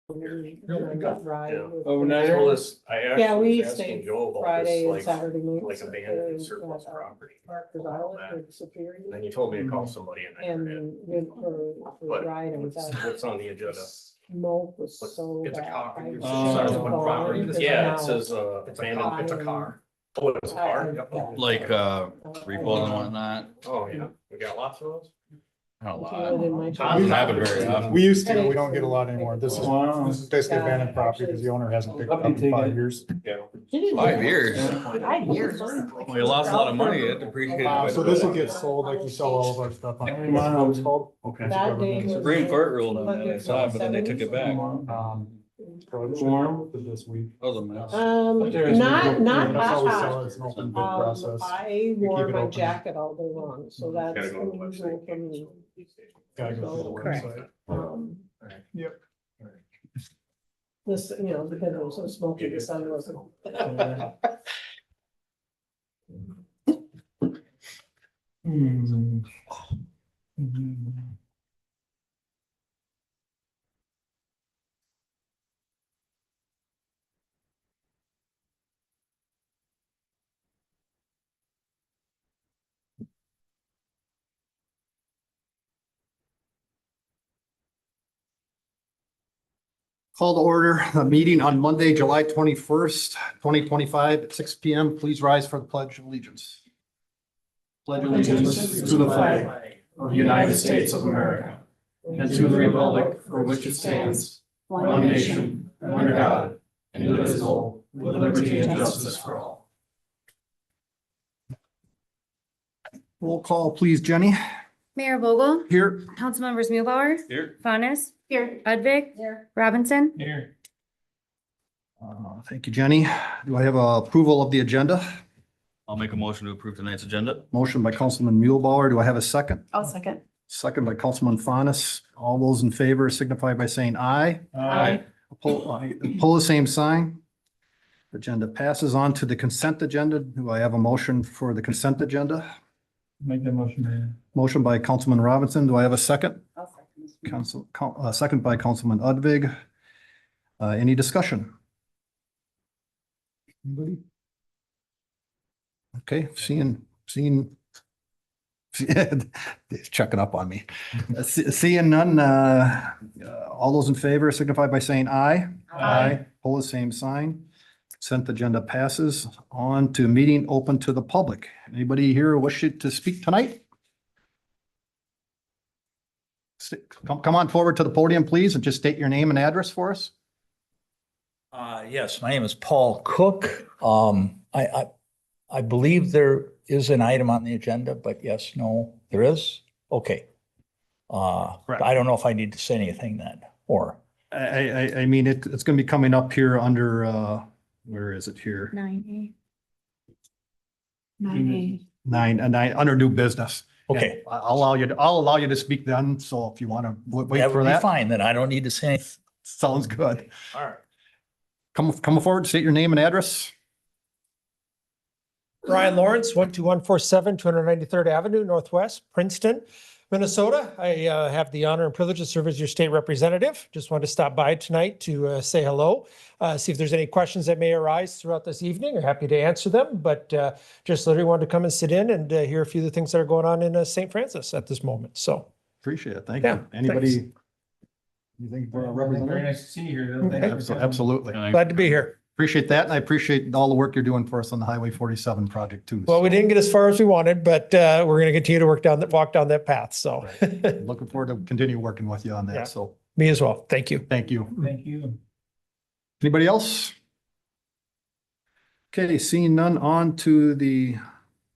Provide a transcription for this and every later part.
Ride. Overnight. Yeah, Yeah, we we stayed stayed Joe about Friday and this, Saturday night. like abandoned surplus property. Parker's and all Island that. or Superior. And then you told me to call somebody and I forget. And went for But ride and what's on the agenda? smoke was so It's a bad. car. I was Sorry, so what gone property this is? because Yeah, now it says, It's a car. Oh, it's a car? Like, repos and whatnot. Oh, yeah, we got lots of those? Not a I lot. feel it in my Doesn't chest. happen very often. We used to, we don't get a lot anymore. This Wow. is basically abandoned property because the owner hasn't picked it up in 5 years. Yeah. 5 years. 5 years. Well, you lost a lot of money, it depreciated. So this will get sold like we sell all of our stuff on. Come on. What it's called? Okay. That day was- Supreme Court ruled on that, I saw it, but then they took it back. Warm this week. That was a mess. Not That's how we hot. sell it. It's an open bid process. I We wore keep it my open. jacket all day long, so that's Gotta go to the unusual website. for me. Gotta go to the Correct. website. Yep. This, because it was so smoky, the sun wasn't. Call to order a meeting on Monday, July 21st, 2025 at 6 PM. Please rise for the Pledge of Allegiance. Pledge Allegiance to the flag of the United States of America and to the republic for which it stands, one nation, under God, indivisible, with liberty and justice for all. Roll call, please, Jenny. Mayor Vogel, Here. Councilmembers Mulebauer, Here. Faunis. Here. Udvig. Here. Robinson. Here. Thank you, Jenny. Do I have approval of the agenda? I'll make a motion to approve tonight's agenda. Motion by Councilman Mulebauer. Do I have a second? I'll second. Second by Councilman Faunus. All those in favor signify by saying aye. Aye. Pull the same sign. Agenda passes on to the consent agenda. Do I have a motion for the consent agenda? Make the motion, Mayor. Motion by Councilman Robinson. Do I have a second? I'll second. Second by Councilman Udvig. Any discussion? Anybody? Okay, seeing, it's checking up on me. Seeing none, all those in favor signify by saying aye. Pull the same sign. Consent agenda passes on to meeting open to the public. Anybody here wish to speak tonight? Come on forward to the podium, please, and just state your name and address for us. Yes, my name is Paul Cook. I believe there is an item on the agenda, but yes, no, there is. Okay. Correct. I don't know if I need to say anything then, or, I mean, it's gonna be coming up here under, where is it here? 9A. 9A. Nine, under new business. okay. I'll allow you to speak then, so if you want to wait That for would be that, fine, then I don't need to say anything. sounds good. All right. Come forward, state your name and address. Brian Lawrence, 12147 293rd Avenue, Northwest, Princeton, Minnesota. I have the honor and privilege to serve as your state representative. Just wanted to stop by tonight to say hello, see if there's any questions that may arise throughout this evening. I'm happy to answer them, but just literally wanted to come and sit in and hear a few of the things that are going on in St. Francis at this moment. So, Appreciate it. Thank Yeah, you. Anybody? thanks. You think for a Very representative? nice to see you here. though. Thank you for coming. Absolutely. glad to be here. Appreciate that. And I appreciate all the work you're doing for us on the Highway 47 project too. Well, we didn't get as far as we wanted, but we're going to continue to walk down that path. So, Looking forward to continue working with you on Yeah. that. So me as well. Thank you. thank you. Thank you. Anybody else? Okay, seeing none, on to the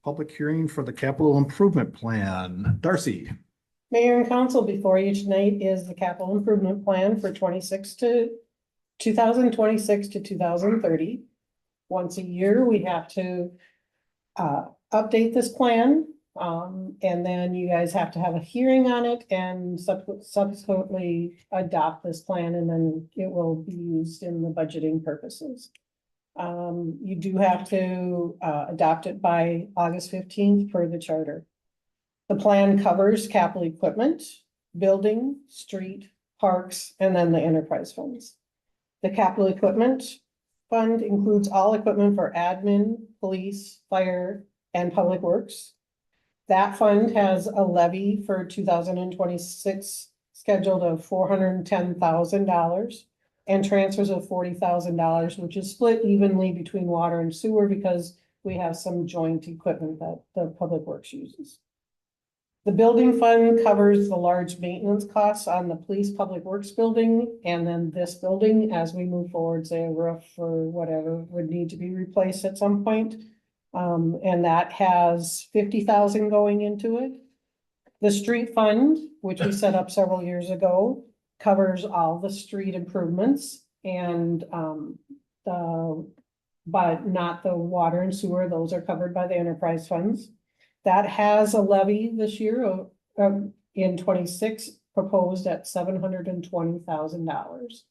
public hearing for the capital improvement plan. Darcy. Mayor and council, before you tonight is the capital improvement plan for 2026 to 2030. Once a year, we have to update this plan. And then you guys have to have a hearing on it and subsequently adopt this plan, and then it will be used in the budgeting purposes. You do have to adopt it by August 15th per the charter. The plan covers capital equipment, building, street, parks, and then the enterprise funds. The capital equipment fund includes all equipment for admin, police, fire, and public works. That fund has a levy for 2026 scheduled of $410,000 and transfers of $40,000, which is split evenly between water and sewer because we have some joint equipment that the public works uses. The building fund covers the large maintenance costs on the police public works building and then this building as we move forward, say a roof or whatever would need to be replaced at some point. And that has 50,000 going into it. The street fund, which we set up several years ago, covers all the street improvements and but not the water and sewer. Those are covered by the enterprise funds. That has a levy this year in 26 proposed at $720,000.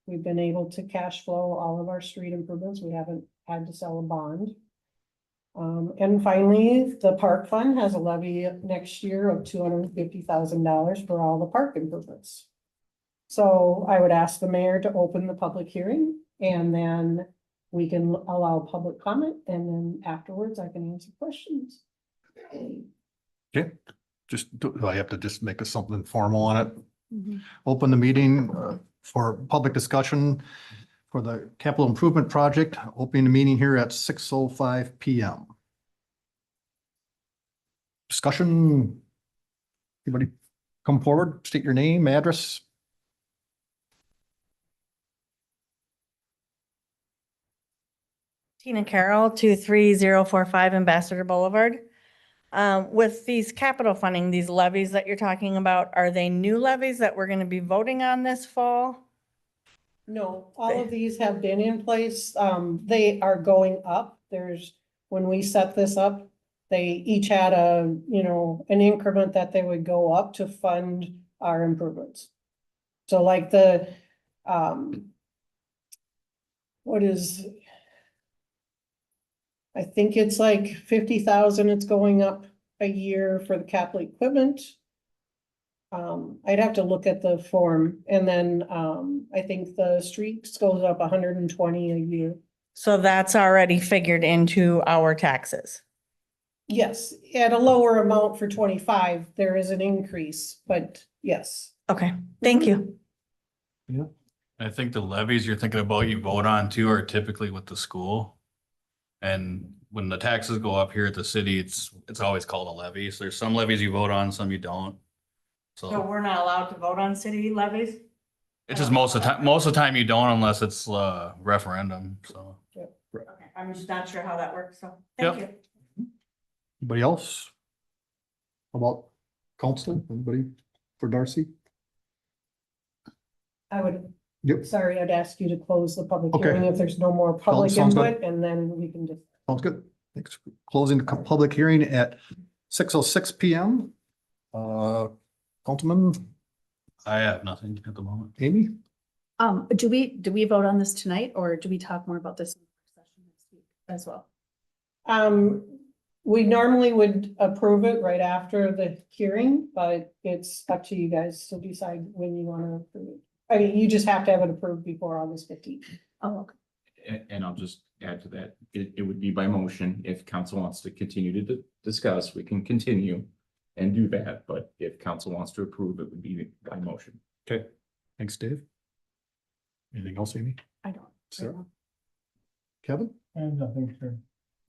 We've been able to cash flow all of our street improvements. We haven't had to sell a bond. And finally, the park fund has a levy next year of $250,000 for all the park improvements. So I would ask the mayor to open the public hearing and then we can allow public comment and then afterwards I can answer questions. Okay, do I have to just make something formal on it? Open the meeting for public discussion for the capital improvement project, opening the meeting here at 6:05 PM. Discussion? Anybody come forward, state your name, address? Tina Carroll, 23045 Ambassador Boulevard. With these capital funding, these levies that you're talking about, are they new levies that we're going to be voting on this fall? No, all of these have been in place. They are going up. When we set this up, they each had an increment that they would go up to fund our improvements. So like I think it's like 50,000, it's going up a year for the capital equipment. I'd have to look at the form and then, I think the streets goes up 120 a year. So that's already figured into our taxes. Yes, at a lower amount for 25, there is an increase, but yes. Okay, thank you. I think the levies you're thinking about you vote on too are typically with the school. And when the taxes go up here at the city, it's always called a levy. So there's some levies you vote on, some you don't. So So we're not allowed to vote on city levies? it's just most of the time you don't unless it's a referendum, so. Okay, I'm just not sure how that works, so thank Yep. you. Anybody else? How about council? Anybody for Darcy? Yep. Sorry, I'd ask you to close the public Okay. hearing if there's no more public Sounds good. input and then we can just. Sounds good. Thanks. Closing the public hearing at 6:06 PM. Councilman I have nothing at the moment. Amy? Do we vote on this tonight or do we talk more about this in the session next week as well? We normally would approve it right after the hearing, but it's up to you guys to decide when you want to approve it. I mean, you just have to have it approved before August 15th. Oh, okay. And I'll just add to that, it would be by motion. If council wants to continue to discuss, we can continue and do that. But if council wants to approve, it would be by motion. Okay. Thanks, Dave. Anything else, Amy? I don't. Sarah? Kevin? I have nothing, sir.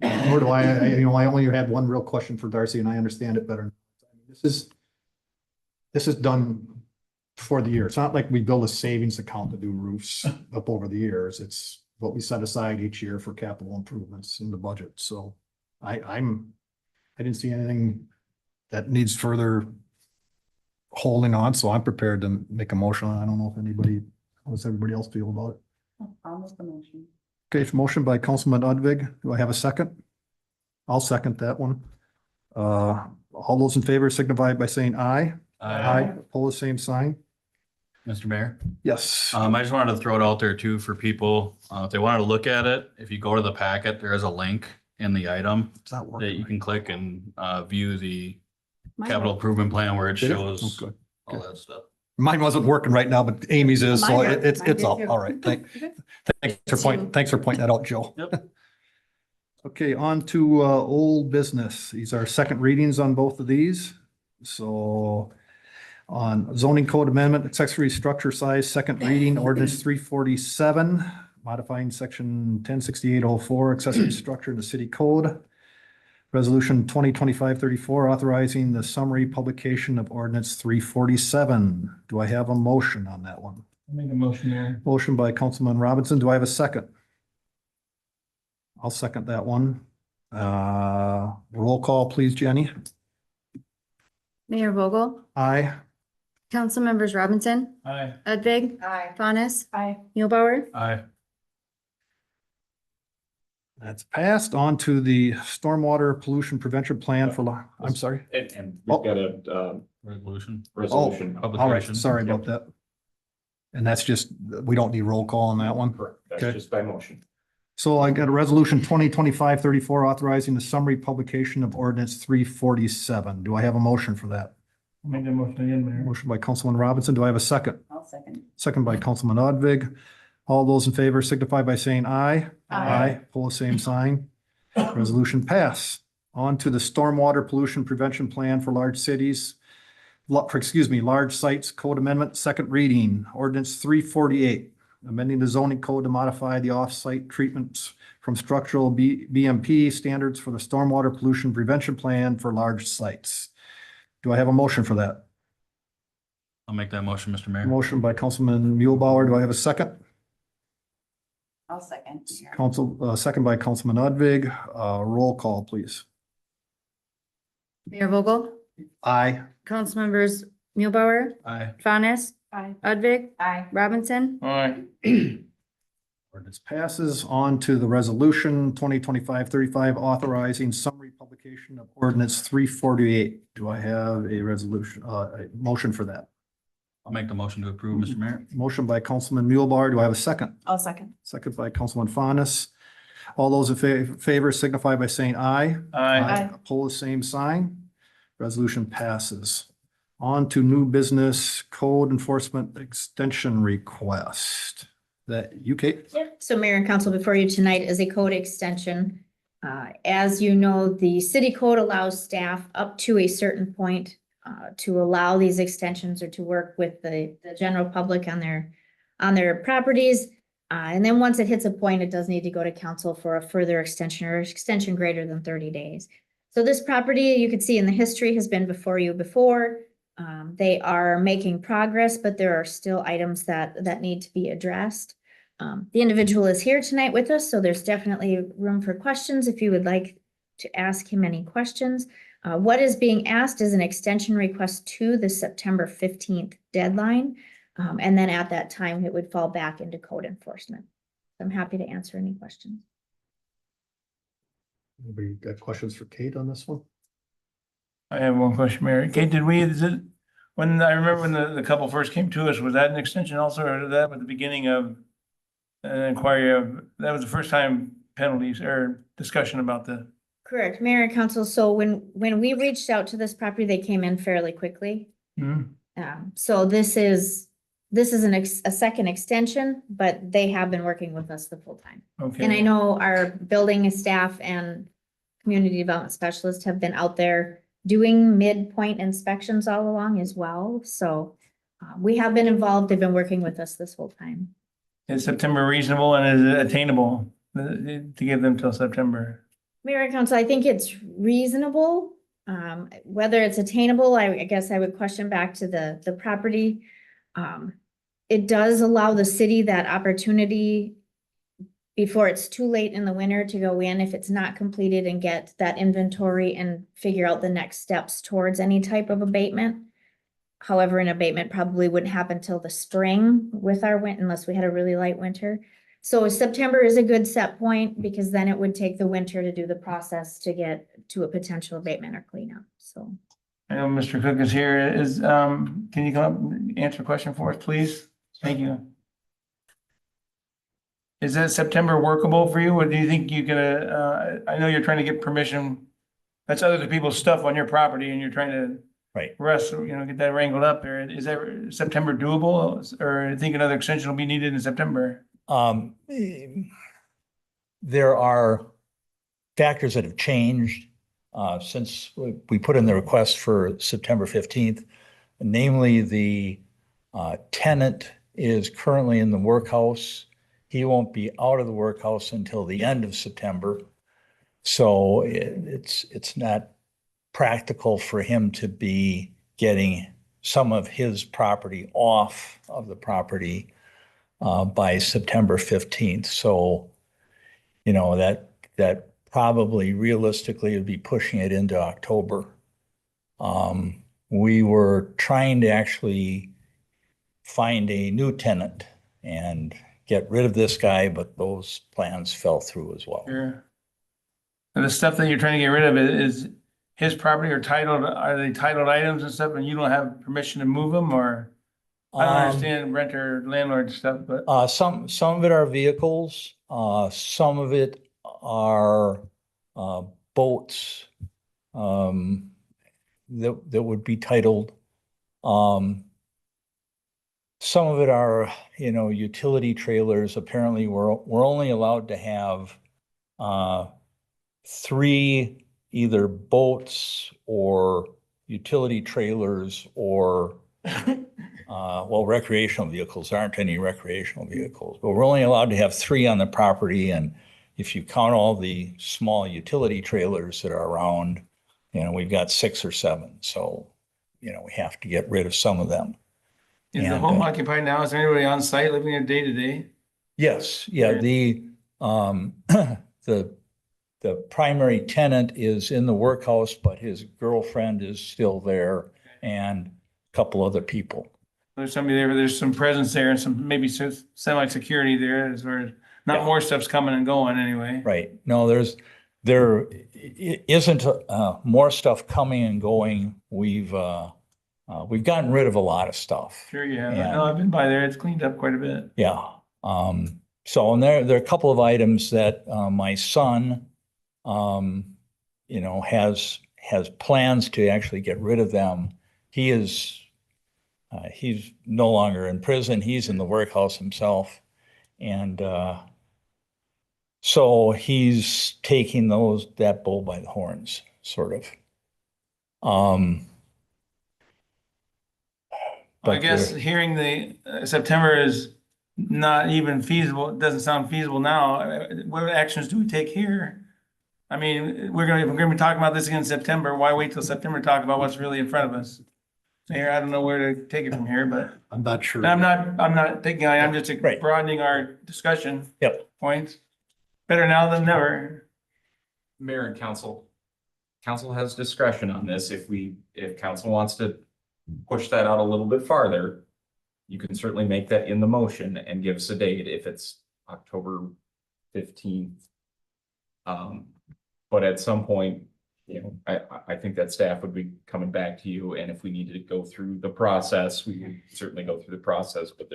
Nor do I only had one real question for Darcy and I understand it better. This is done for the year. It's not like we build a savings account to do roofs up over the years. It's what we set aside each year for capital improvements in the budget. So I didn't see anything that needs further holding on, so I'm prepared to make a motion. I don't know if how does everybody else feel about it? I'll make the motion. Okay, it's motion by Councilman Udvig. Do I have a second? I'll second that one. All those in favor signify by saying aye. Opposed, same sign. Mr. Mayor, Yes. I just wanted to throw it out there too for people, if they wanted to look at it, if you go to the packet, there is a link in the item It's not that you working. can click and view the Mine capital improvement plan where it Did it? shows Oh, good. all that stuff. Mine wasn't working right now, but Amy's is, so Mine worked. it's Mine did up. too. All right. Thanks for pointing that out, Jill. Yep. Okay, on to old business. These are second readings on both of these. So on zoning code amendment, accessory structure size, second reading, ordinance 347, modifying section 106804, accessory structure in the city code. Resolution 2025-34, authorizing the summary publication of ordinance 347. Do I have a motion on that one? Make a motion, Mayor. Motion by Councilman Robinson. Do I have a second? I'll second that one. Roll call, please, Jenny. Mayor Vogel, Aye. council members Robinson, Aye. Udvig, Aye. Faunus, Aye. Mulebauer, Aye. That's passed. On to the stormwater pollution prevention plan for, I'm sorry. And we've got a, Resolution. resolution. All right, Publication. sorry about that. And that's just, we don't need roll call on that one. Correct. That's Okay. just by motion. So I got a resolution 2025-34 authorizing the summary publication of ordinance 347. Do I have a motion for that? Make the motion again, Mayor. Motion by Councilman Robinson. Do I have a second? I'll second. Second by Councilman Odvig. All those in favor signify by saying aye. Aye. Pull the same sign. Resolution pass. On to the stormwater pollution prevention plan for large cities. Large sites code amendment, second reading, ordinance 348. Amending the zoning code to modify the off-site treatments from structural BMP standards for the stormwater pollution prevention plan for large sites. Do I have a motion for that? I'll make that motion, Mr. Mayor. Motion by Councilman Mulebauer. Do I have a second? I'll second. Second by Councilman Udvig. Roll call, please. Mayor Vogel, Aye. council members Mulebauer, Aye. Faunus, Aye. Udvig, Aye. Robinson, Aye. Ordinance passes. On to the resolution 2025-35 authorizing summary publication of ordinance 348. Do I have a resolution, a motion for that? I'll make the motion to approve, Mr. Mayor. Motion by Councilman Mulebauer. Do I have a second? I'll second. Second by Councilman Faunus. All those in favor signify by saying aye. Aye. Opposed, same sign. Resolution passes. On to new business code enforcement extension request. That you, Kate? So Mayor and Council, before you tonight is a code extension. As you know, the city code allows staff up to a certain point to allow these extensions or to work with the general public on their properties. And then once it hits a point, it does need to go to council for a further extension or extension greater than 30 days. So this property, you can see in the history, has been before you before. They are making progress, but there are still items that need to be addressed. The individual is here tonight with us, so there's definitely room for questions if you would like to ask him any questions. What is being asked is an extension request to the September 15th deadline. And then at that time, it would fall back into code enforcement. I'm happy to answer any questions. We got questions for Kate on this one? I have one question, Mary. Kate, when I remember when the couple first came to us, was that an extension also, or that was the beginning of an inquiry of, that was the first time penalties or discussion about the? Correct, Mayor and Council. So when we reached out to this property, they came in fairly quickly. So this is a second extension, but they have been working with us the full time. Okay. And I know our building staff and community development specialists have been out there doing midpoint inspections all along as well. So we have been involved. They've been working with us this whole time. Is September reasonable and is it attainable to give them till September? Mayor and Council, I think it's reasonable. Whether it's attainable, I guess I would question back to the property. It does allow the city that opportunity before it's too late in the winter to go in if it's not completed and get that inventory and figure out the next steps towards any type of abatement. However, an abatement probably wouldn't happen till the spring with our winter unless we had a really light winter. So September is a good set point because then it would take the winter to do the process to get to a potential abatement or cleanup. So. I know Mr. Cook is here. Can you come up and answer a question for us, please? Thank you. Is that September workable for you, or do you think you can, I know you're trying to get permission. That's other people's stuff on your property and you're trying to Right. Russ, get that wrangled up there. Is that September doable, or I think another extension will be needed in September? There are factors that have changed since we put in the request for September 15th. Namely, the tenant is currently in the workhouse. He won't be out of the workhouse until the end of September. So it's not practical for him to be getting some of his property off of the property by September 15th. So, that probably realistically would be pushing it into October. We were trying to actually find a new tenant and get rid of this guy, but those plans fell through as well. Sure. And the stuff that you're trying to get rid of is his property or titled, are they titled items and stuff, and you don't have permission to move them, or? I don't understand renter, landlord stuff, but. Some of it are vehicles, some of it are boats that would be titled. Some of it are, utility trailers. Apparently, we're only allowed to have 3 either boats or utility trailers or recreational vehicles. There aren't any recreational vehicles, but we're only allowed to have 3 on the property. And if you count all the small utility trailers that are around, we've got 6 or 7. So, we have to get rid of some of them. Is the home occupied now? Is there anybody on site living there day to day? Yes, yeah, the primary tenant is in the workhouse, but his girlfriend is still there and a couple other people. There's somebody there, there's some presence there and some maybe semi-security there, as far as not more stuff's coming and going anyway. Right. No, there isn't more stuff coming and going. We've gotten rid of a lot of stuff. Sure you have. No, I've been by there. It's cleaned up quite a bit. Yeah. So, and there are a couple of items that my son, has plans to actually get rid of them. He's no longer in prison. He's in the workhouse himself. And so he's taking that bull by the horns, sort of. I guess hearing the September is not even feasible, it doesn't sound feasible now. What actions do we take here? I mean, if we're gonna be talking about this again in September, why wait till September to talk about what's really in front of us? So here, I don't know where to take it from here, but I'm not sure. I'm not taking, I'm just broadening our discussion. Yep. Points. Better now than never. Mayor and council has discretion on this. If council wants to push that out a little bit farther, you can certainly make that in the motion and give us a date if it's October 15th. But at some point, I think that staff would be coming back to you, and if we needed to go through the process, we would certainly go through the process, but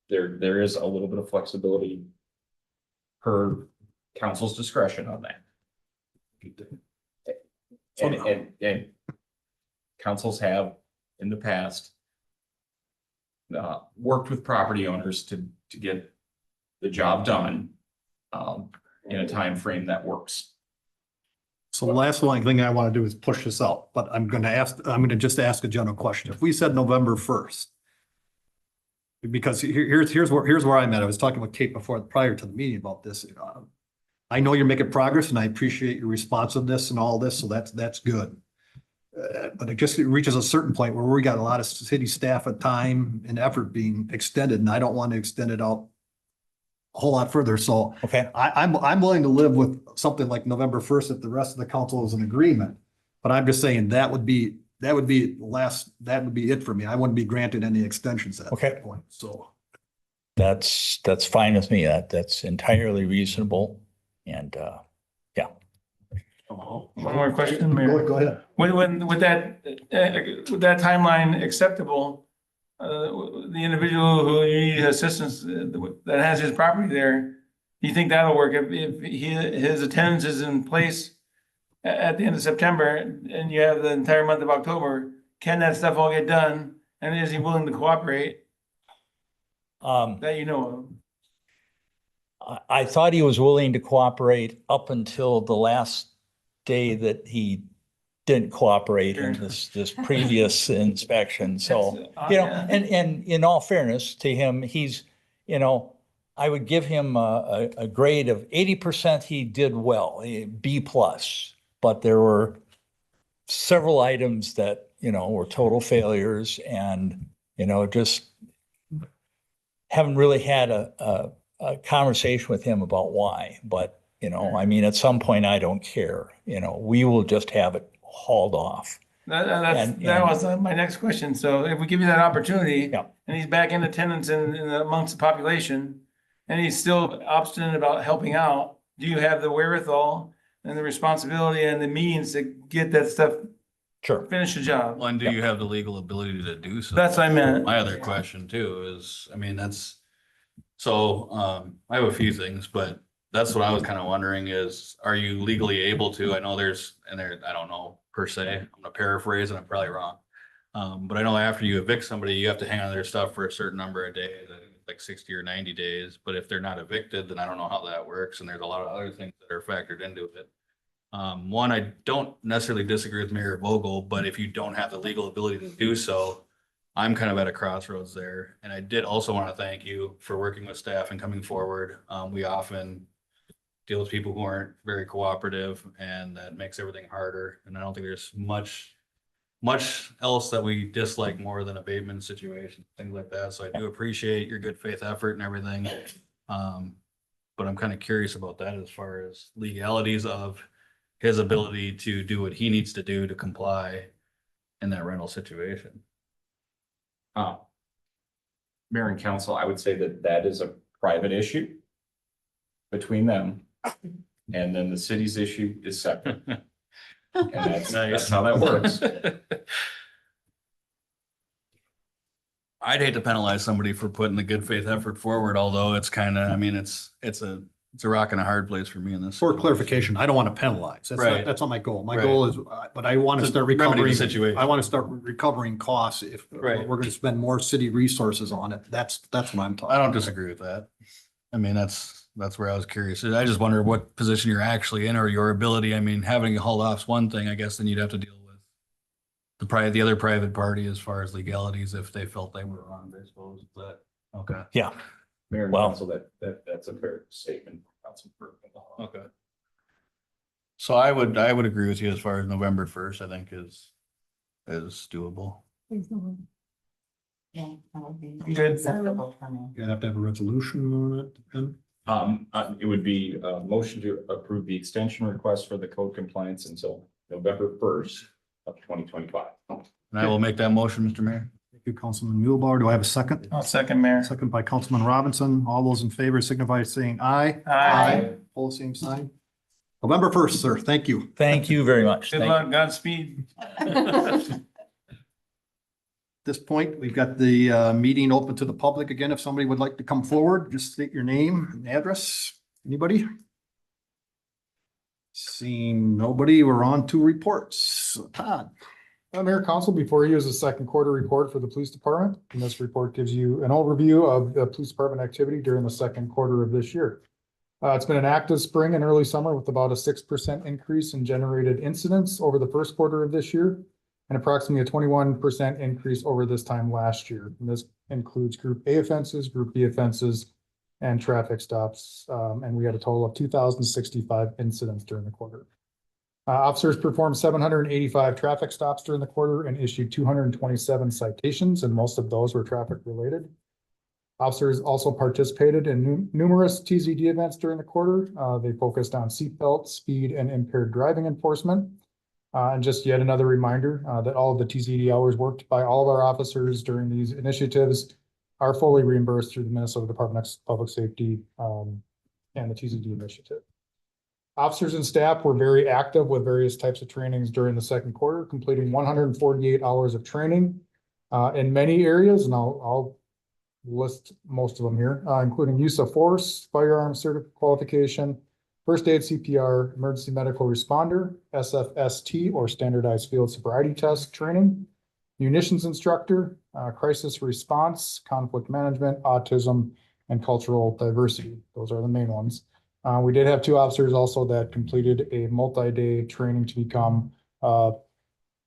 there is a little bit of flexibility per council's discretion on that. And councils have in the past worked with property owners to get the job done in a time frame that works. So the last thing I want to do is push this out, but I'm going to just ask a general question. If we said November 1st, because here's where I'm at. I was talking with Kate prior to the meeting about this. I know you're making progress and I appreciate your responsiveness and all this, so that's good. But it reaches a certain point where we got a lot of city staff at time and effort being extended, and I don't want to extend it out a whole lot further. So okay, I'm willing to live with something like November 1st if the rest of the council is in agreement. But I'm just saying that would be it for me. I wouldn't be granted any extensions at that point. So that's fine with me. That's entirely reasonable. And yeah. One more question, Mayor. Go ahead. With that timeline acceptable, the individual who needs assistance that has his property there, do you think that'll work? If his attendance is in place at the end of September and you have the entire month of October, can that stuff all get done? And is he willing to cooperate that you know of? I thought he was willing to cooperate up until the last day that he didn't cooperate in this previous inspection. So, you know, and in all fairness to him, he's, you know, I would give him a grade of 80%. He did well, B+, but there were several items that, you know, were total failures, and, you know, just haven't really had a conversation with him about why. But, you know, I mean, at some point, I don't care, you know, we will just have it hauled off. That was my next question. So if we give you that opportunity, Yeah. and he's back in attendance in amongst the population, and he's still obstinate about helping out, do you have the wherewithal and the responsibility and the means to get that stuff, Sure. finish the job? Well, and do you have the legal ability to do so? That's what I meant. My other question too is, I mean, so, I have a few things, but that's what I was kind of wondering is, are you legally able to, I know I don't know per se, I'm gonna paraphrase and I'm probably wrong. But I know after you evict somebody, you have to hang on to their stuff for a certain number of days, I think it's like 60 or 90 days. But if they're not evicted, then I don't know how that works. And there's a lot of other things that are factored into it. One, I don't necessarily disagree with Mayor Vogel, but if you don't have the legal ability to do so, I'm kind of at a crossroads there. And I did also want to thank you for working with staff and coming forward. We often deal with people who aren't very cooperative, and that makes everything harder. And I don't think there's much else that we dislike more than abatement situations, things like that. So I do appreciate your good faith effort and everything. But I'm kind of curious about that as far as legalities of his ability to do what he needs to do to comply in that rental situation. Mayor and council, I would say that that is a private issue between them. And then the city's issue is separate. And that's how that works. I'd hate to penalize somebody for putting the good faith effort forward, although it's kind of, I mean, it's a rock and a hard place for me in this. For clarification, I don't want to penalize. Right. That's not my goal. My Right. goal is, but I want to To start remedy the recovering. situation. I want to start recovering costs if Right. we're going to spend more city resources on it. That's what I'm talking. I don't disagree with that. I mean, that's where I was curious. I just wonder what position you're actually in or your ability. I mean, having it hauled off is one thing, I guess, then you'd have to deal with the other private party as far as legalities if they felt they were wrong, I suppose. But okay. Yeah. Mayor and Well- council, that's a fair statement. Council Bergman. Okay. So I would agree with you as far as November 1st, I think is doable. Good. You have to have a resolution on it. Ken? It would be a motion to approve the extension request for the code compliance until November 1st of 2025. And I will make that motion, Mr. Mayor. Thank you, Councilman Mulebauer. Do I have a second? I'll second, Mayor. Second by Councilman Robinson. All those in favor signify by saying aye. Aye. Pull the same sign. November 1st, sir. Thank you. Thank you very much. Good Thank luck, Godspeed. At this point, we've got the meeting open to the public again. If somebody would like to come forward, just state your name and address. Anybody? Seeing nobody, we're on to reports. Todd. Mayor Council, before you is the second quarter report for the police department. And this report gives you an overview of the police department activity during the second quarter of this year. It's been an active spring and early summer with about a 6% increase in generated incidents over the first quarter of this year, and approximately a 21% increase over this time last year. And this includes Group A offenses, Group B offenses, and traffic stops. And we had a total of 2,065 incidents during the quarter. Officers performed 785 traffic stops during the quarter and issued 227 citations, and most of those were traffic related. Officers also participated in numerous TZD events during the quarter. They focused on seatbelt, speed, and impaired driving enforcement. And just yet another reminder that all of the TZD hours worked by all of our officers during these initiatives are fully reimbursed through the Minnesota Department of Public Safety and the TZD initiative. Officers and staff were very active with various types of trainings during the second quarter, completing 148 hours of training in many areas, and I'll list most of them here, including use of force, firearm certificate qualification, first aid CPR, emergency medical responder, SFST or standardized field sobriety test training, munitions instructor, crisis response, conflict management, autism, and cultural diversity. Those are the main ones. We did have 2 officers also that completed a multi-day training to become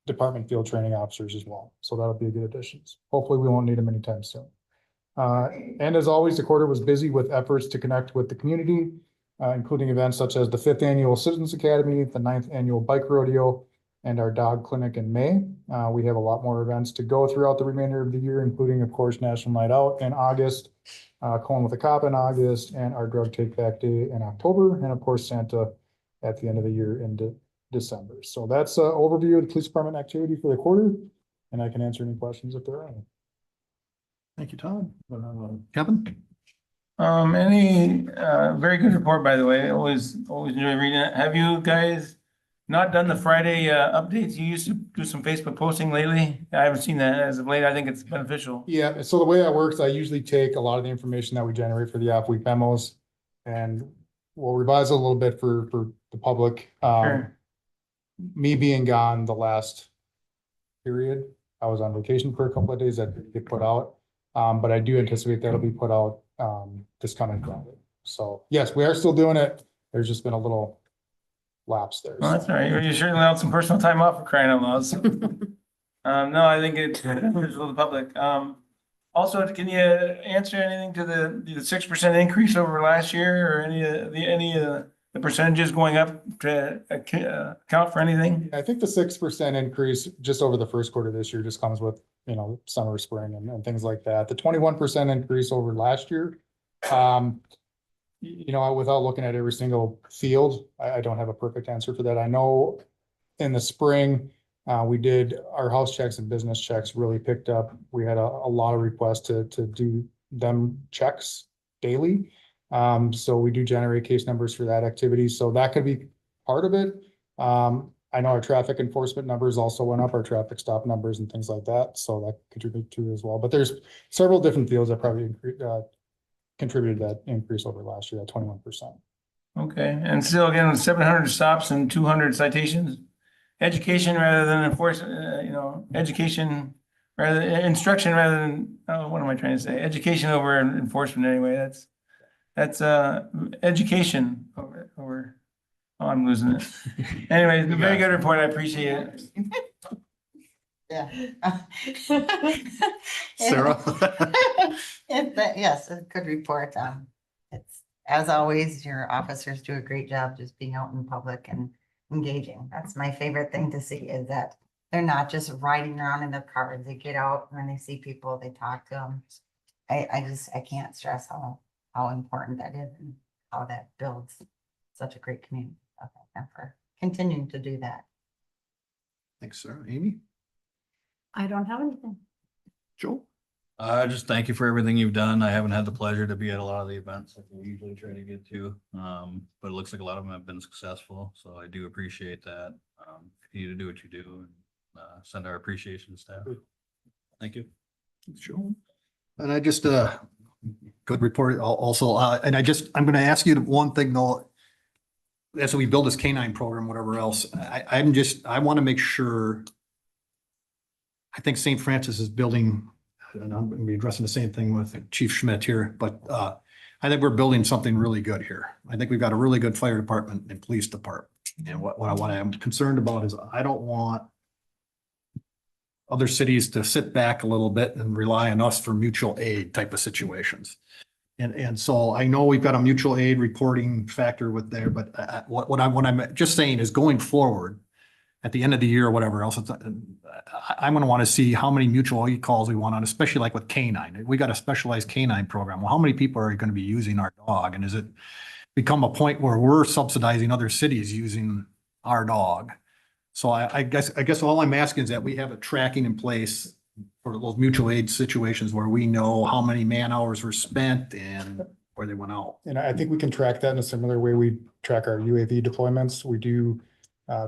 department field training officers as well. So that'll be a good addition. Hopefully we won't need them anytime soon. And as always, the quarter was busy with efforts to connect with the community, including events such as the 5th Annual Citizens Academy, the 9th Annual Bike Rodeo, and our dog clinic in May. We have a lot more events to go throughout the remainder of the year, including, of course, National Night Out in August, Calling with a Cop in August, and our Drug Take Back Day in October, and of course, Santa at the end of the year in December. So that's an overview of the police department activity for the quarter, and I can answer any questions if there are any. Thank you, Todd. Kevin? Very good report, by the way. Always enjoy reading it. Have you guys not done the Friday updates? You used to do some Facebook posting lately. I haven't seen that as of late. I think it's beneficial. Yeah, so the way that works, I usually take a lot of the information that we generate for the off-week memos, and we'll revise it a little bit for the public. Sure. Me being gone the last period, I was on vacation for a couple of days that didn't get put out. But I do anticipate that'll be put out this coming Friday. So yes, we are still doing it. There's just been a little lapse there. Well, that's all right. You certainly allowed some personal time off for crying out loud. So. No, I think it's beneficial to the public. Also, can you answer anything to the 6% increase over last year, or any of the percentages going up to account for anything? I think the 6% increase just over the first quarter this year just comes with, you know, summer, spring and things like that. The 21% increase over last year, you know, without looking at every single field, I don't have a perfect answer for that. I know in the spring, we did our house checks and business checks really picked up. We had a lot of requests to do them checks daily. So we do generate case numbers for that activity. So that could be part of it. I know our traffic enforcement numbers also went up, our traffic stop numbers and things like that. So that contributed to it as well. But there's several different fields that probably contributed to that increase over last year, at 21%. Okay, and still again, 700 stops and 200 citations. Education rather than enforcement, education rather than instruction rather than, what am I trying to say? Education over enforcement anyway. That's education over. Oh, I'm losing it. Anyway, it's a very good report. I appreciate it. Yeah. Sarah? Yes, a good report. It's, as always, your officers do a great job just being out in public and engaging. That's my favorite thing to see, is that they're not just riding around in their cars. They get out when they see people, they talk to them. I can't stress how important that is and how that builds such a great community. Okay, and for continuing to do that. Thanks, Sarah. Amy? I don't have anything. Joe? Just thank you for everything you've done. I haven't had the pleasure to be at a lot of the events that we usually try to get to. But it looks like a lot of them have been successful, so I do appreciate that. Continue to do what you do, and send our appreciation to staff. Thank you. Thanks, Joe. And I just, good report also. And I'm gonna ask you one thing though. As we build this K-9 program, whatever else, I want to make sure. I think St. Francis is building, and I'm going to be addressing the same thing with Chief Schmidt here, but I think we're building something really good here. I think we've got a really good fire department and police department. And what I'm concerned about is I don't want other cities to sit back a little bit and rely on us for mutual aid type of situations. And so I know we've got a mutual aid reporting factor with there, but what I'm just saying is going forward at the end of the year or whatever else, I'm going to want to see how many mutual aid calls we want on, especially like with K-9. We got a specialized K-9 program. Well, how many people are going to be using our dog? And is it become a point where we're subsidizing other cities using our dog? So I guess all I'm asking is that we have a tracking in place for those mutual aid situations where we know how many man hours were spent and where they went out. And I think we can track that in a similar way we track our UAV deployments. We do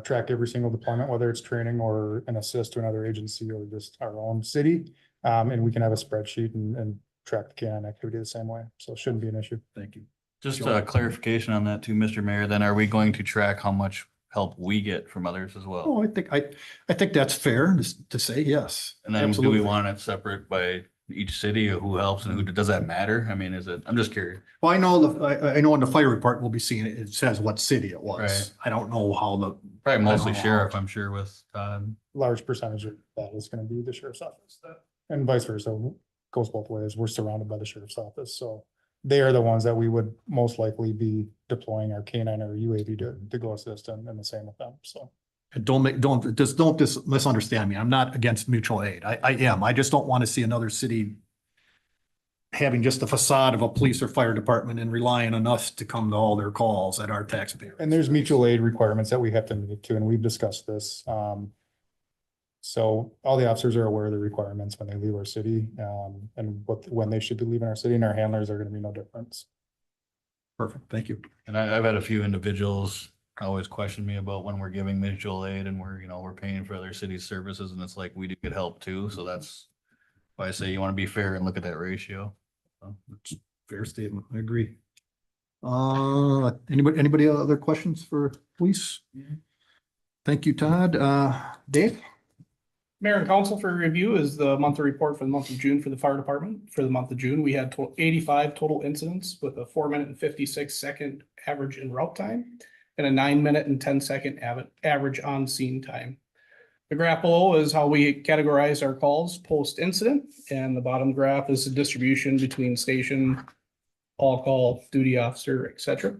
track every single deployment, whether it's training or an assist to another agency or just our own city. And we can have a spreadsheet and track the K-9 activity the same way. So it shouldn't be an issue. Thank you. Just a clarification on that too, Mr. Mayor, then are we going to track how much help we get from others as well. Oh, I think that's fair to say, yes. And then do Absolutely. we want it separate by each city or who helps and who, does that matter? I mean, is it, I'm just curious. Well, I know I know in the fire report, we'll be seeing it, it says what city it was. Right. I don't know how the, Probably mostly I don't know. sheriff, I'm sure with Todd. Large percentage of that is gonna be the sheriff's office, and vice versa, goes both ways. We're surrounded by the sheriff's office, so they are the ones that we would most likely be deploying our K-9 or UAV to go assist, and the same with them, so. don't misunderstand me. I'm not against mutual aid. I am. I just don't want to see another city having just the facade of a police or fire department and relying on us to come to all their calls at our taxpayer. And there's mutual aid requirements that we have to meet too, and we've discussed this. So all the officers are aware of the requirements when they leave our city, and when they should be leaving our city, and our handlers are gonna be no difference. Perfect. Thank you. And I've had a few individuals always question me about when we're giving mutual aid and we're, we're paying for other cities' services and it's like, we do get help too. So that's why I say you want to be fair and look at that ratio. So, It's a fair statement. I agree. Anybody other questions for police? Thank you, Todd. Dave? Mayor and council for review is the monthly report for the month of June for the fire department. For the month of June, we had 85 total incidents with a 4-minute and 56-second average en route time and a 9-minute and 10-second average on scene time. The graph below is how we categorize our calls post incident, and the bottom graph is the distribution between station, all call, duty officer, etc.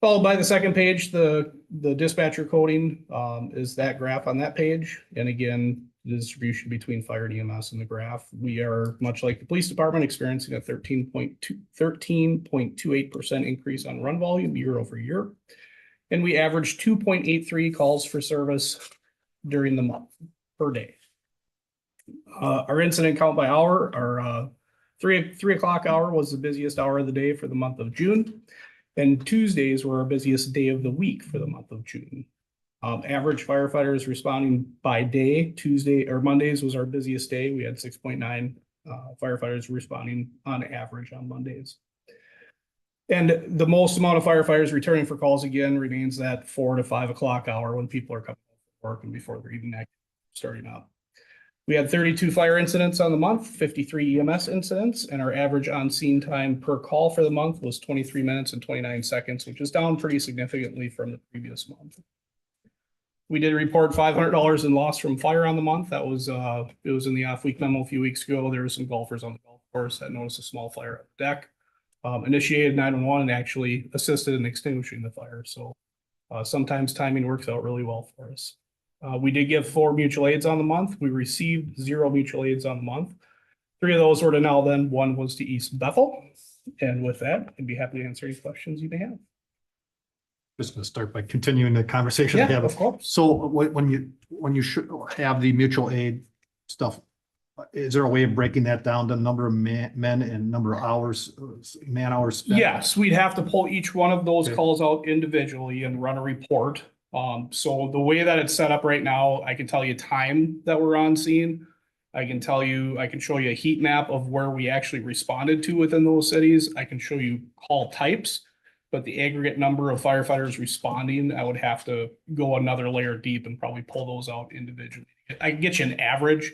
Followed by the second page, the dispatcher coding is that graph on that page. And again, the distribution between fire and EMS in the graph. We are, much like the police department, experiencing a 13.28% increase on run volume year over year. And we averaged 2.83 calls for service during the month per day. Our incident count by hour, our 3 o'clock hour was the busiest hour of the day for the month of June. And Tuesdays were our busiest day of the week for the month of June. Average firefighters responding by day, Tuesday or Mondays was our busiest day. We had 6.9 firefighters responding on average on Mondays. And the most amount of firefighters returning for calls again remains that 4 to 5 o'clock hour when people are coming to work and before they're even starting up. We had 32 fire incidents on the month, 53 EMS incidents, and our average on scene time per call for the month was 23 minutes and 29 seconds, which is down pretty significantly from the previous month. We did report $500 in loss from fire on the month. That was, it was in the off-week memo a few weeks ago. There were some golfers on the golf course that noticed a small fire at the deck. Initiated 911 and actually assisted in extinguishing the fire. So sometimes timing works out really well for us. We did give 4 mutual aids on the month. We received 0 mutual aids on the month. 3 of those were to Now Then, 1 was to East Bethel. And with that, I'd be happy to answer any questions you may have. Just gonna start by continuing the conversation. Yeah, of course. So when you should have the mutual aid stuff, is there a way of breaking that down to number of men and number of hours, man hours spent? Yes, we'd have to pull each one of those Okay. calls out individually and run a report. So the way that it's set up right now, I can tell you time that we're on scene. I can show you a heat map of where we actually responded to within those cities. I can show you call types, but the aggregate number of firefighters responding, I would have to go another layer deep and probably pull those out individually. I can get you an average,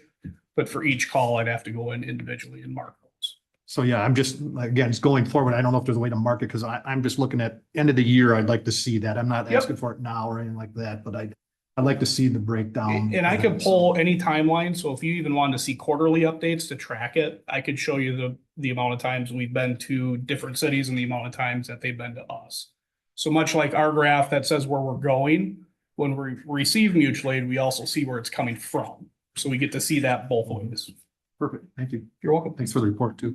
but for each call, I'd have to go in individually and mark those. So yeah, I'm just, again, it's going forward. I don't know if there's a way to mark it because I'm just looking at end of the year. I'd like to see that. I'm not Yep. asking for it now or anything like that, but I'd like to see the breakdown. And I could pull any timeline. So if you even wanted to see quarterly updates to track it, I could show you the amount of times we've been to different cities and the amount of times that they've been to us. So much like our graph that says where we're going, when we receive mutual aid, we also see where it's coming from. So we get to see that both ways. Perfect. Thank you. You're welcome. Thanks for the report too.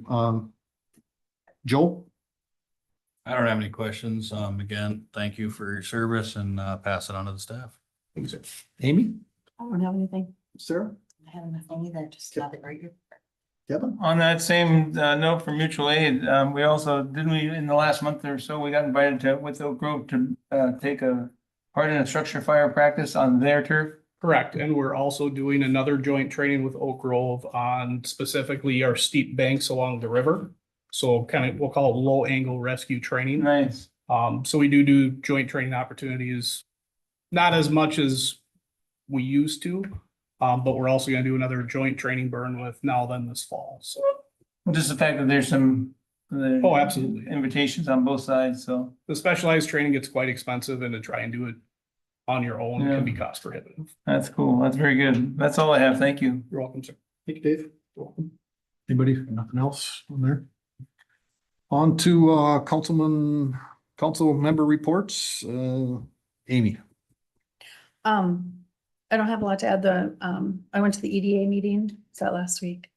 Joe? I don't have any questions. Again, thank you for your service and pass it on to the staff. Thanks, sir. Amy? I don't have anything. Sarah? I have nothing either, just have it right here. Kevin? On that same note for mutual aid, we also, didn't we, in the last month or so, we got invited to, with Oak Grove to take a part in a structure fire practice on their turf? Correct. And we're also doing another joint training with Oak Grove on specifically our steep banks along the river. So kind of, we'll call it low angle rescue training. Nice. So we do joint training opportunities Not as much as we used to, but we're also gonna do another joint training burn with Nowthen this fall, so. Just the fact that there's some. Oh, absolutely. Invitations on both sides, so. The specialized training gets quite expensive, and to try and do it on your own can be cost prohibitive. That's cool. That's very good. That's all I have. Thank you. You're welcome, sir. Thank you, Dave. You're welcome. Anybody, nothing else on there? On to council member reports. Amy. I don't have a lot to add. I went to the EDA meeting, was that last week?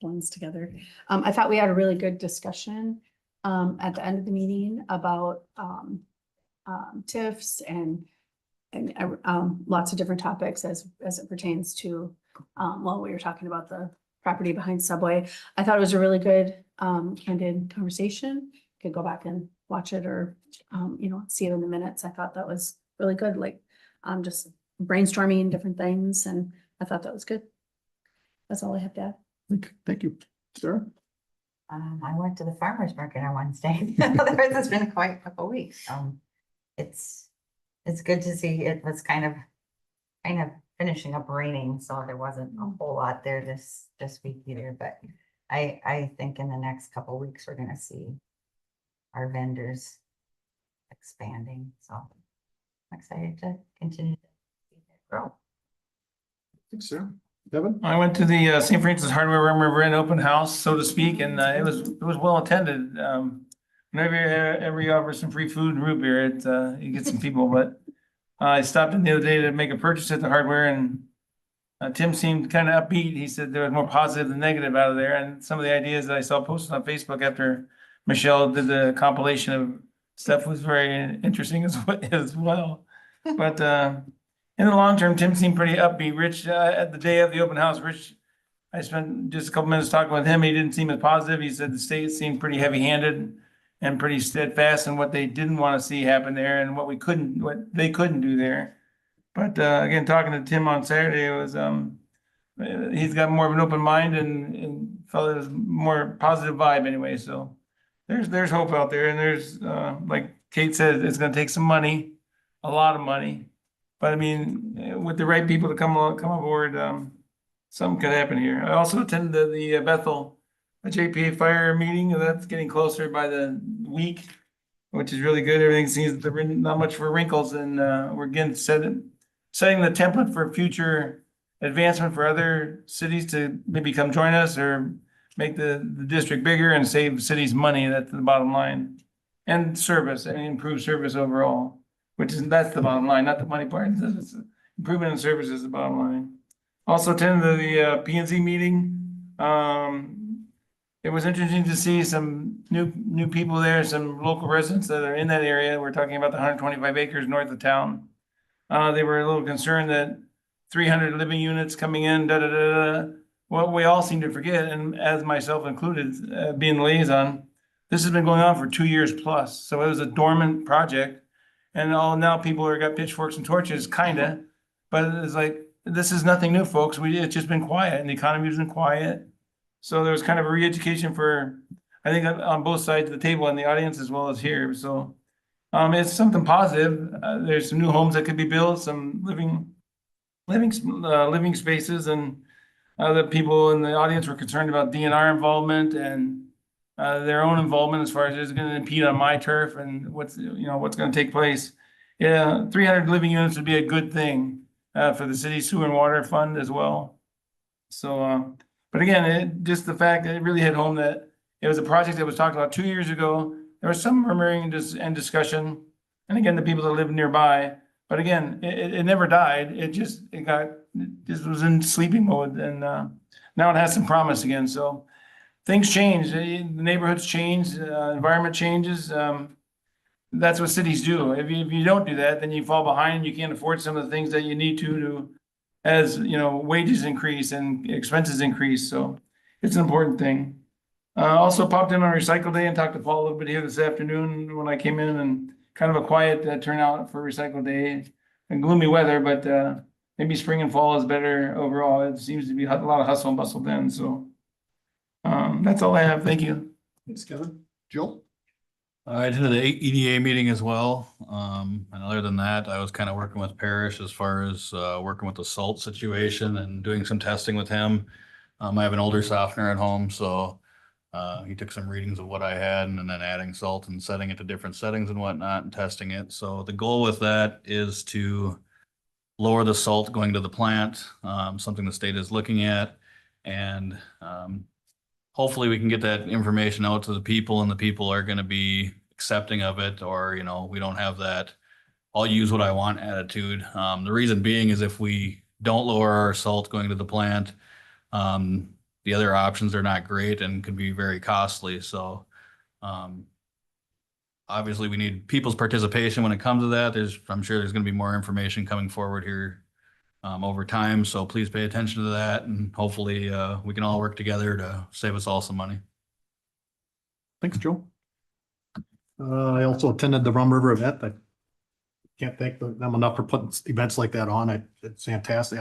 Blends together. I thought we had a really good discussion at the end of the meeting about TIFs and lots of different topics as it pertains to well, we were talking about the property behind Subway. I thought it was a really good candid conversation. Could go back and watch it or see it in the minutes. I thought that was really good, like just brainstorming different things, and I thought that was good. That's all I have to add. Thank you. Sarah? I went to the farmer's market on Wednesday. Otherwise, it's been quite a couple weeks. It's good to see. It was kind of finishing up raining, so there wasn't a whole lot there this week either. But I think in the next couple weeks we're gonna see our vendors expanding. So I'm excited to continue to see it grow. Thanks, Sarah. Devin? I went to the St. Francis Hardware River open house, so to speak, and it was well attended. Whenever you offer some free food and root beer, you get some people. But I stopped in the other day to make a purchase at the hardware, and Tim seemed kind of upbeat. He said there was more positive than negative out of there, and some of the ideas that I saw posted on Facebook after Michelle did the compilation of stuff was very interesting as well. But in the long term, Tim seemed pretty upbeat. Rich, at the day of the open house, I spent just a couple minutes talking with him. He didn't seem as positive. He said the state seemed pretty heavy-handed and pretty steadfast in what they didn't want to see happen there and what they couldn't do there. But again, talking to Tim on Saturday, it was he's got more of an open mind and felt it was more positive vibe anyway. So there's hope out there, and there's like Kate said, it's going to take some money, a lot of money. But I mean, with the right people to come aboard, something could happen here. I also attended the Bethel JPA fire meeting, and that's getting closer by the week, which is really good. Everything seems to not much for wrinkles, and we're again setting the template for future advancement for other cities to maybe come join us or make the district bigger and save cities money. That's the bottom line, and service and improve service overall. That's the bottom line, not the money part. Improvement in service is the bottom line. Also attended the P&Z meeting. It was interesting to see some new people there, some local residents that are in that area. We're talking about the 125 acres north of town. They were a little concerned that 300 living units coming in, Well, we all seem to forget, and as myself included, being liaison, this has been going on for 2 years plus. So it was a dormant project. And now people are got pitchforks and torches, kinda, but it's like, this is nothing new, folks. It's just been quiet, and the economy has been quiet. So there was kind of a re-education for, I think, on both sides of the table in the audience as well as here. So it's something positive. There's some new homes that could be built, some living spaces, and the people in the audience were concerned about DNR involvement and their own involvement as far as it's going to impede on my turf and what's going to take place. Yeah, 300 living units would be a good thing for the city sewer and water fund as well. So, but again, just the fact that it really hit home that it was a project that was talked about 2 years ago. There was some murmuring and discussion, and again, the people that live nearby. But again, it never died. It just was in sleeping mode, and now it has some promise again. So. Things change, the neighborhoods change, environment changes. That's what cities do. If you don't do that, then you fall behind. You can't afford some of the things that you need to as wages increase and expenses increase. So it's an important thing. Also popped in on Recycle Day and talked to Paul a little bit here this afternoon when I came in, and kind of a quiet turnout for Recycle Day and gloomy weather, but maybe spring and fall is better overall. It seems to be a lot of hustle and bustle then. So. That's all I have. Thank you. Thanks, Kevin. Jill? I attended the EDA meeting as well. And other than that, I was kind of working with Parrish as far as working with the salt situation and doing some testing with him. I have an older softener at home, so he took some readings of what I had and then adding salt and setting it to different settings and whatnot and testing it. So the goal with that is to lower the salt going to the plant, something the state is looking at. And hopefully we can get that information out to the people and the people are going to be accepting of it, or, we don't have that I'll use what I want attitude. The reason being is if we don't lower our salt going to the plant, the other options are not great and could be very costly. So obviously we need people's participation when it comes to that. I'm sure there's going to be more information coming forward here over time. So please pay attention to that, and hopefully we can all work together to save us all some money. Thanks, Joe. I also attended the Rum River event. I can't thank them enough for putting events like that on. It's fantastic.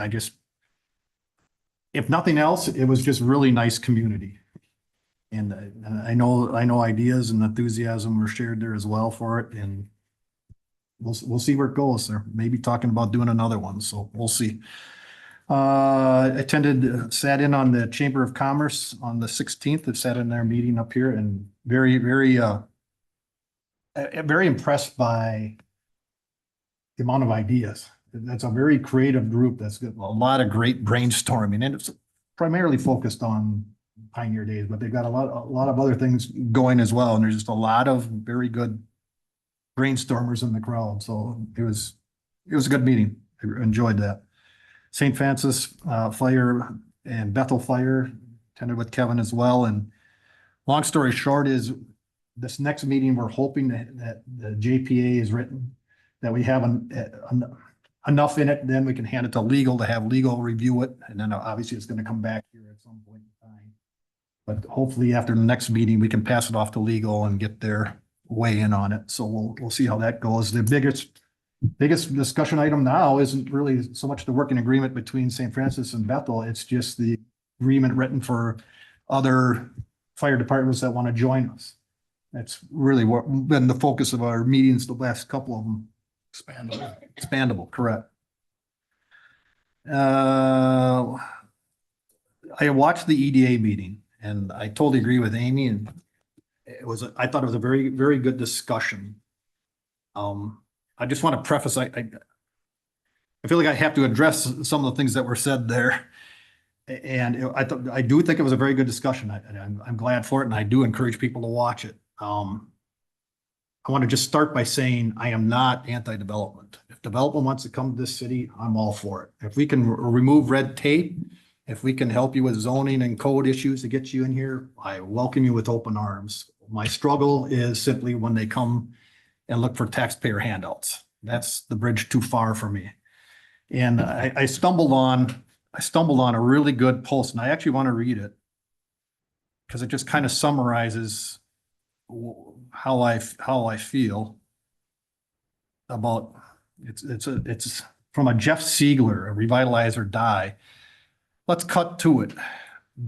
If nothing else, it was just really nice community. And I know ideas and enthusiasm were shared there as well for it. And we'll see where it goes. They're maybe talking about doing another one, so we'll see. Sat in on the Chamber of Commerce on the 16th. I've sat in their meeting up here and very impressed by the amount of ideas. That's a very creative group. That's got a lot of great brainstorming, and it's primarily focused on Pioneer Days, but they've got a lot of other things going as well. And there's just a lot of very good brainstormers in the crowd. So it was a good meeting. I enjoyed that. St. Francis Fire and Bethel Fire attended with Kevin as well. And long story short is this next meeting, we're hoping that the JPA is written, that we have enough in it, then we can hand it to legal to have legal review it. And then obviously it's going to come back here at some point in time. But hopefully after the next meeting, we can pass it off to legal and get their weigh in on it. So we'll see how that goes. The biggest discussion item now isn't really so much the working agreement between St. Francis and Bethel. It's just the agreement written for other fire departments that want to join us. That's really what been the focus of our meetings, the last couple of them. Expandable, correct. I watched the EDA meeting and I totally agree with Amy, and I thought it was a very, very good discussion. I just want to preface, I feel like I have to address some of the things that were said there. And I do think it was a very good discussion. I'm glad for it, and I do encourage people to watch it. I want to just start by saying I am not anti-development. If development wants to come to this city, I'm all for it. If we can remove red tape, if we can help you with zoning and code issues to get you in here, I welcome you with open arms. My struggle is simply when they come and look for taxpayer handouts. That's the bridge too far for me. And I stumbled on a really good post, and I actually want to read it because it just kind of summarizes how I feel about it's from a Jeff Siegler, a Revitalize or Die. Let's cut to it.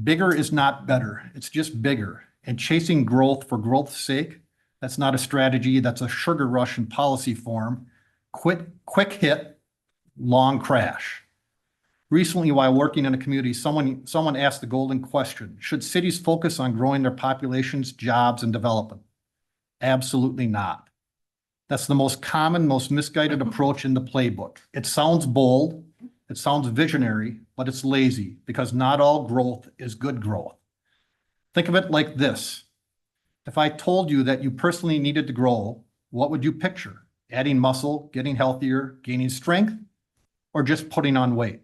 Bigger is not better. It's just bigger. And chasing growth for growth's sake, that's not a strategy. That's a sugar rush in policy form. Quick hit, long crash. Recently, while working in a community, someone asked the golden question: should cities focus on growing their populations, jobs, and development? Absolutely not. That's the most common, most misguided approach in the playbook. It sounds bold, it sounds visionary, but it's lazy because not all growth is good growth. Think of it like this. If I told you that you personally needed to grow, what would you picture? Adding muscle, getting healthier, gaining strength, or just putting on weight?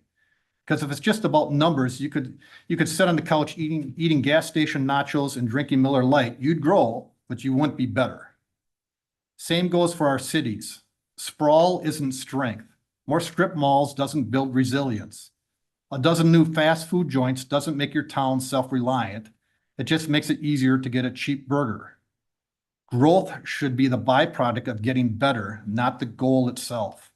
Because if it's just about numbers, you could sit on the couch eating gas station nachos and drinking Miller Lite. You'd grow, but you wouldn't be better. Same goes for our cities. Sprawl isn't strength. More strip malls doesn't build resilience. A dozen new fast food joints doesn't make your town self-reliant. It just makes it easier to get a cheap burger. Growth should be the byproduct of getting better, not the goal itself.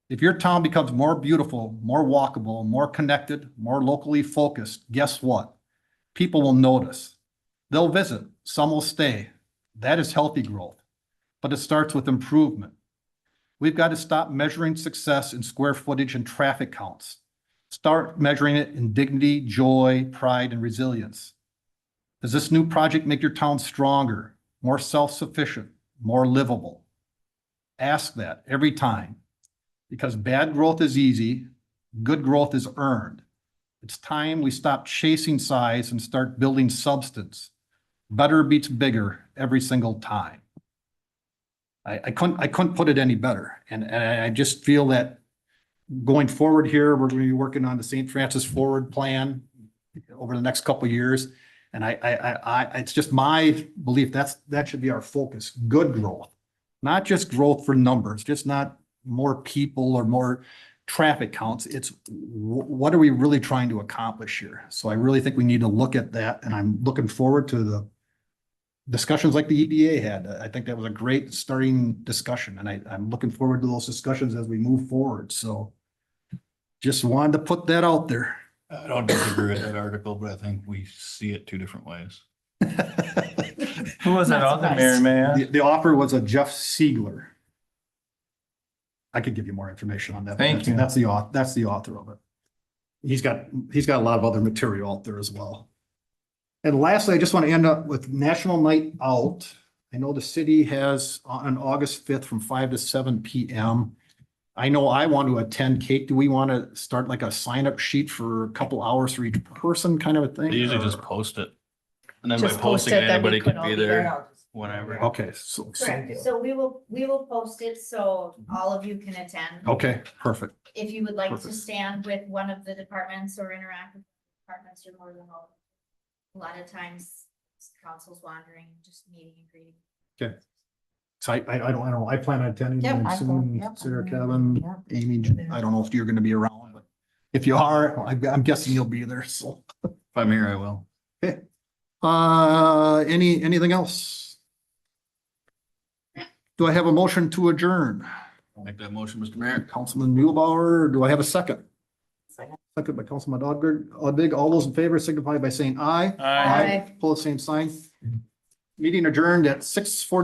If your town becomes more beautiful, more walkable, more connected, more locally focused, guess what? People will notice. They'll visit. Some will stay. That is healthy growth, but it starts with improvement. We've got to stop measuring success in square footage and traffic counts. Start measuring it in dignity, joy, pride, and resilience. Does this new project make your town stronger, more self-sufficient, more livable? Ask that every time, because bad growth is easy, good growth is earned. It's time we stop chasing size and start building substance. Better beats bigger every single time. I couldn't put it any better. And I just feel that going forward here, we're going to be working on the St. Francis Forward Plan over the next couple of years. And it's just my belief that should be our focus, good growth, not just growth for numbers, just not more people or more traffic counts. It's what are we really trying to accomplish here? So I really think we need to look at that, and I'm looking forward to the discussions like the EDA had. I think that was a great starting discussion, and I'm looking forward to those discussions as we move forward. So just wanted to put that out there. I don't disagree with that article, but I think we see it two different ways. Who was that author, Mary, may I ask? The author was a Jeff Siegler. I could give you more information on that. Thank you. That's the author of it. He's got a lot of other material out there as well. And lastly, I just want to end up with National Night Out. I know the city has on August 5th from 5 to 7 p.m. I know I want to attend. Kate, do we want to start like a sign-up sheet for a couple hours for each person kind of a thing? They usually or- just post it. And then by Just post posting, it that we anybody could can all be be there whenever. Okay, so, Correct. So we will post it so all of you can attend. okay, perfect. If you would like to Perfect. stand with one of the departments or interact with departments, you're more than welcome. A lot of times council's wandering, just meeting and greeting. Okay. So I don't know. I plan on attending Yep, and I will. soon. Yep. Sarah, Kevin, Yep. Amy, I don't know if you're gonna be around, but if you are, I'm guessing you'll be there, so. If I'm here, I will. Okay. Anything else? Do I have a motion to adjourn? I'll make that motion, Mr. Mayor. Councilman Mulebauer, do I have a second? Second. Second by Councilman Oddig. All those in favor signify by saying aye. Aye. Pull the same sign. Meeting adjourned at 6:40.